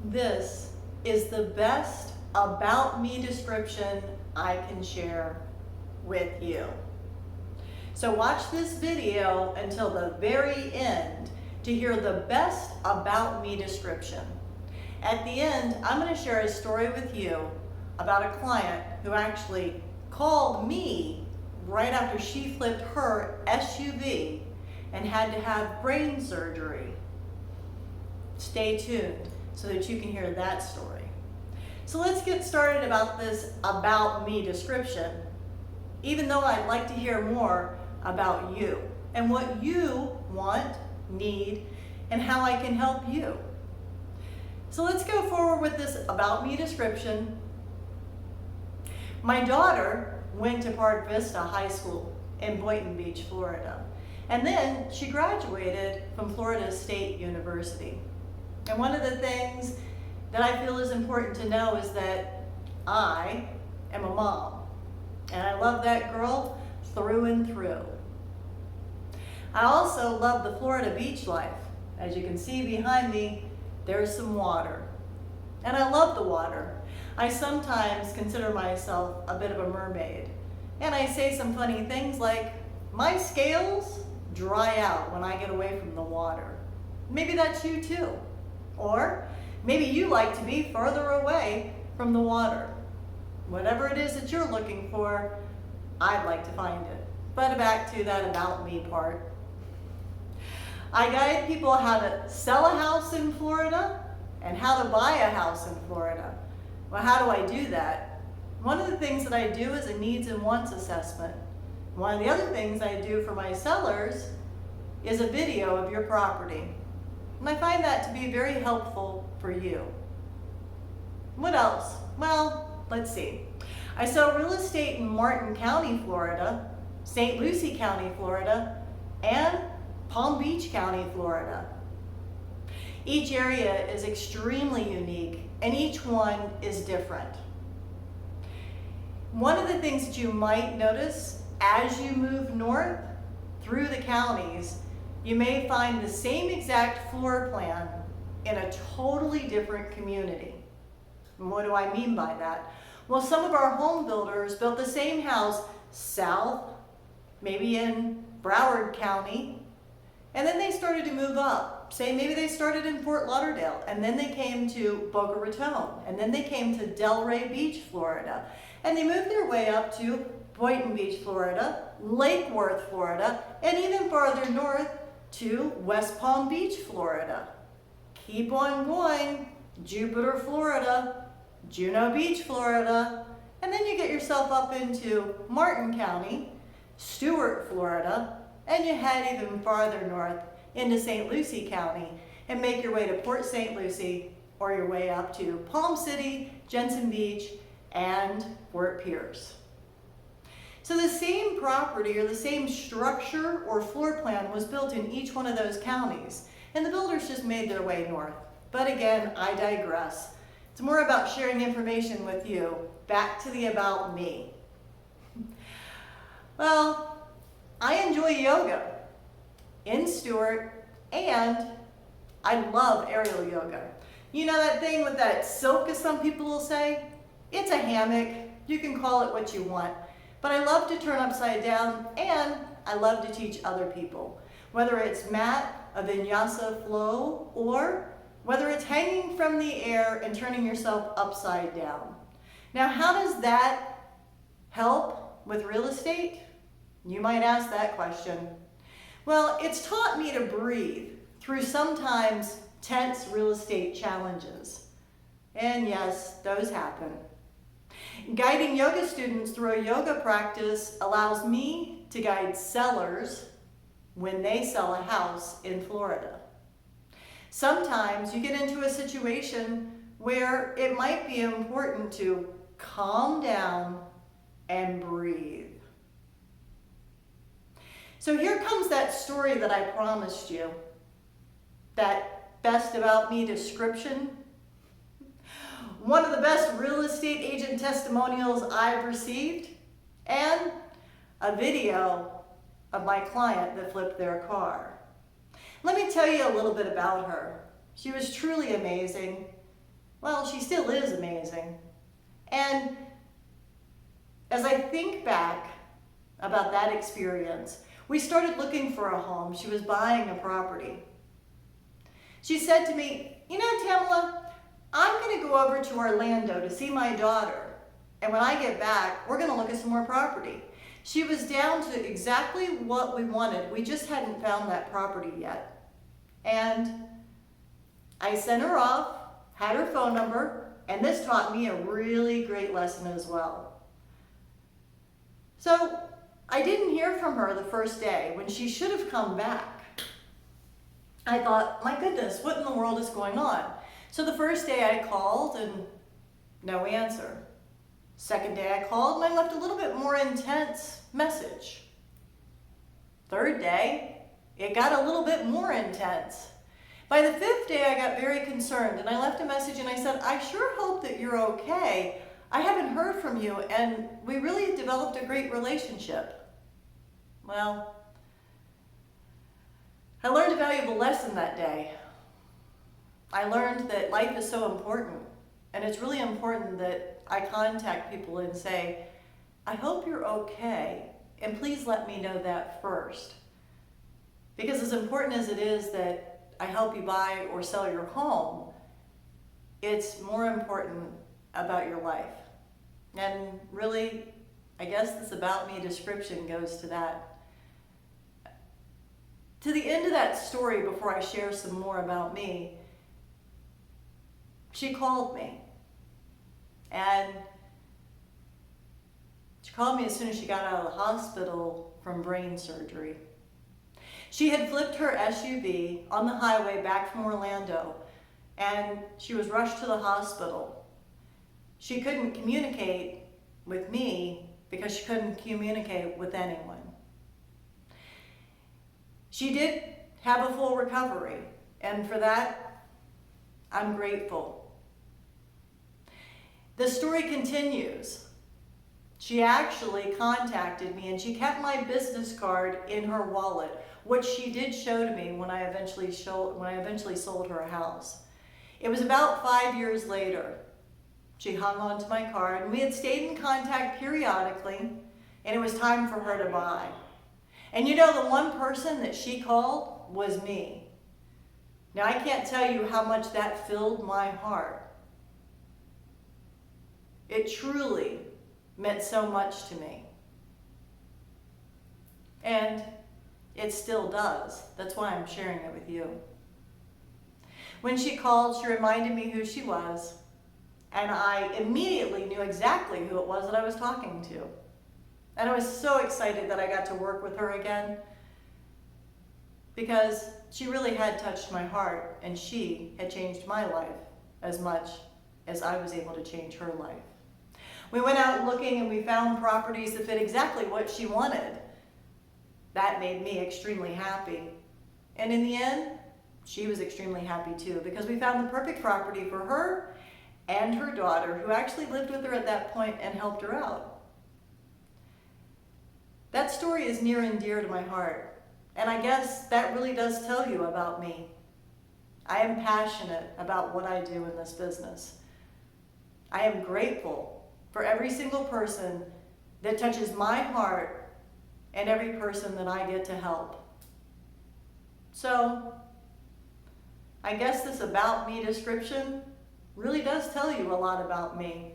This is the best about me description I can share with you. So watch this video until the very end to hear the best about me description. At the end, I'm going to share a story with you about a client who actually called me right after she flipped her SUV and had to have brain surgery. Stay tuned so that you can hear that story. So let's get started about this about me description, even though I'd like to hear more about you and what you want, need, and how I can help you. So let's go forward with this about me description. My daughter went to Park Vista High School in Boynton Beach, Florida. And then she graduated from Florida State University. And one of the things that I feel is important to know is that I am a mom. And I love that girl through and through. I also love the Florida beach life. As you can see behind me, there's some water. And I love the water. I sometimes consider myself a bit of a mermaid. And I say some funny things like, my scales dry out when I get away from the water. Maybe that's you too. Or maybe you like to be further away from the water. Whatever it is that you're looking for, I'd like to find it. But back to that about me part. I guide people how to sell a house in Florida and how to buy a house in Florida. Well, how do I do that? One of the things that I do is a needs and wants assessment. One of the other things I do for my sellers is a video of your property. And I find that to be very helpful for you. What else? Well, let's see. I sell real estate in Martin County, Florida, St. Lucie County, Florida, and Palm Beach County, Florida. Each area is extremely unique and each one is different. One of the things that you might notice as you move north through the counties, you may find the same exact floor plan in a totally different community. And what do I mean by that? Well, some of our home builders built the same house south, maybe in Broward County, and then they started to move up. Say maybe they started in Fort Lauderdale, and then they came to Boca Raton, and then they came to Delray Beach, Florida, and they moved their way up to Boynton Beach, Florida, Lake Worth, Florida, and even farther north to West Palm Beach, Florida. Keep on going, Jupiter, Florida, Juno Beach, Florida, and then you get yourself up into Martin County, Stuart, Florida, and you head even farther north into St. Lucie County and make your way to Port St. Lucie or your way up to Palm City, Jensen Beach, and Fort Pierce. So the same property or the same structure or floor plan was built in each one of those counties, and the builders just made their way north. But again, I digress. It's more about sharing information with you. Back to the about me. Well, I enjoy yoga in Stuart, and I love aerial yoga. You know that thing with that silk, as some people will say? It's a hammock. You can call it what you want. But I love to turn upside down, and I love to teach other people. Whether it's mat, a vinyasa flow, or whether it's hanging from the air and turning yourself upside down. Now, how does that help with real estate? You might ask that question. Well, it's taught me to breathe through sometimes tense real estate challenges. And yes, those happen. Guiding yoga students through a yoga practice allows me to guide sellers when they sell a house in Florida. Sometimes you get into a situation where it might be important to calm down and breathe. So here comes that story that I promised you, that best about me description. One of the best real estate agent testimonials I've received, and a video of my client that flipped their car. Let me tell you a little bit about her. She was truly amazing. Well, she still is amazing. And as I think back about that experience, we started looking for a home. She was buying a property. She said to me, you know, Tamela, I'm going to go over to Orlando to see my daughter. And when I get back, we're going to look at some more property. She was down to exactly what we wanted. We just hadn't found that property yet. And I sent her off, had her phone number, and this taught me a really great lesson as well. So I didn't hear from her the first day when she should have come back. I thought, my goodness, what in the world is going on? So the first day I called and no answer. Second day I called and I left a little bit more intense message. Third day, it got a little bit more intense. By the fifth day, I got very concerned and I left a message and I said, I sure hope that you're okay. I haven't heard from you and we really developed a great relationship. Well, I learned a valuable lesson that day. I learned that life is so important, and it's really important that I contact people and say, I hope you're okay, and please let me know that first. Because as important as it is that I help you buy or sell your home, it's more important about your life. And really, I guess this About Me description goes to that. To the end of that story, before I share some more about me, she called me. And she called me as soon as she got out of the hospital from brain surgery. She had flipped her SUV on the highway back from Orlando, and she was rushed to the hospital. She couldn't communicate with me because she couldn't communicate with anyone. She did have a full recovery, and for that, I'm grateful. The story continues. She actually contacted me and she kept my business card in her wallet, which she did show to me when I eventually sold her a house. It was about 5 years later. She hung on to my card and we had stayed in contact periodically, and it was time for her to buy. And you know, the one person that she called was me. Now, I can't tell you how much that filled my heart. It truly meant so much to me. And it still does. That's why I'm sharing it with you. When she called, she reminded me who she was, and I immediately knew exactly who it was that I was talking to. And I was so excited that I got to work with her again, because she really had touched my heart and she had changed my life as much as I was able to change her life. We went out looking and we found properties that fit exactly what she wanted. That made me extremely happy. And in the end, she was extremely happy too, because we found the perfect property for her and her daughter, who actually lived with her at that point and helped her out. That story is near and dear to my heart, and I guess that really does tell you about me. I am passionate about what I do in this business. I am grateful for every single person that touches my heart and every person that I get to help. So, I guess this About Me description really does tell you a lot about me.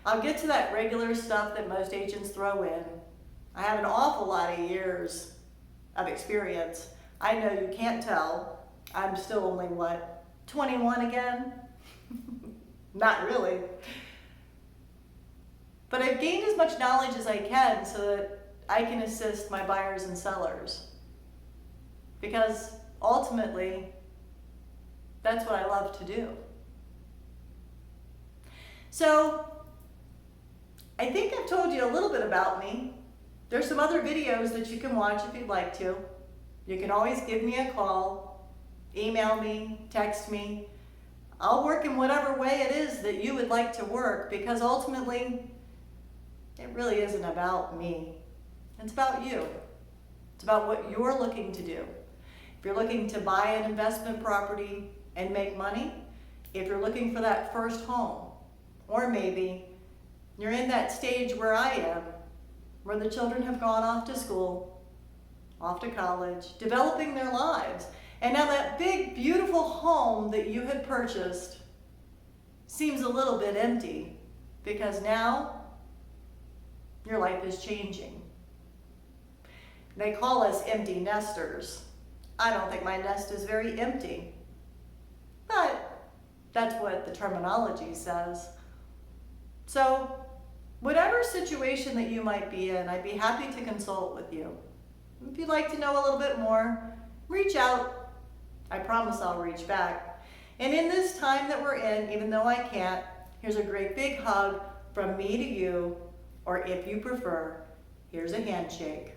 I'll get to that regular stuff that most agents throw in. I have an awful lot of years of experience. I know you can't tell. I'm still only, 21 again? Not really. But I've gained as much knowledge as I can so that I can assist my buyers and sellers. Because ultimately, that's what I love to do. So, I think I've told you a little bit about me. There's some other videos that you can watch if you'd like to. You can always give me a call, email me, text me. I'll work in whatever way it is that you would like to work, because ultimately, it really isn't about me. It's about you. It's about what you're looking to do. If you're looking to buy an investment property and make money, if you're looking for that first home, or maybe you're in that stage where I am, where the children have gone off to school, off to college, developing their lives. And now that big, beautiful home that you had purchased seems a little bit empty because now your life is changing. They call us empty nesters. I don't think my nest is very empty, but that's what the terminology says. So, whatever situation that you might be in, I'd be happy to consult with you. If you'd like to know a little bit more, reach out. I promise I'll reach back. And in this time that we're in, even though I can't, here's a great big hug from me to you, or if you prefer, here's a handshake.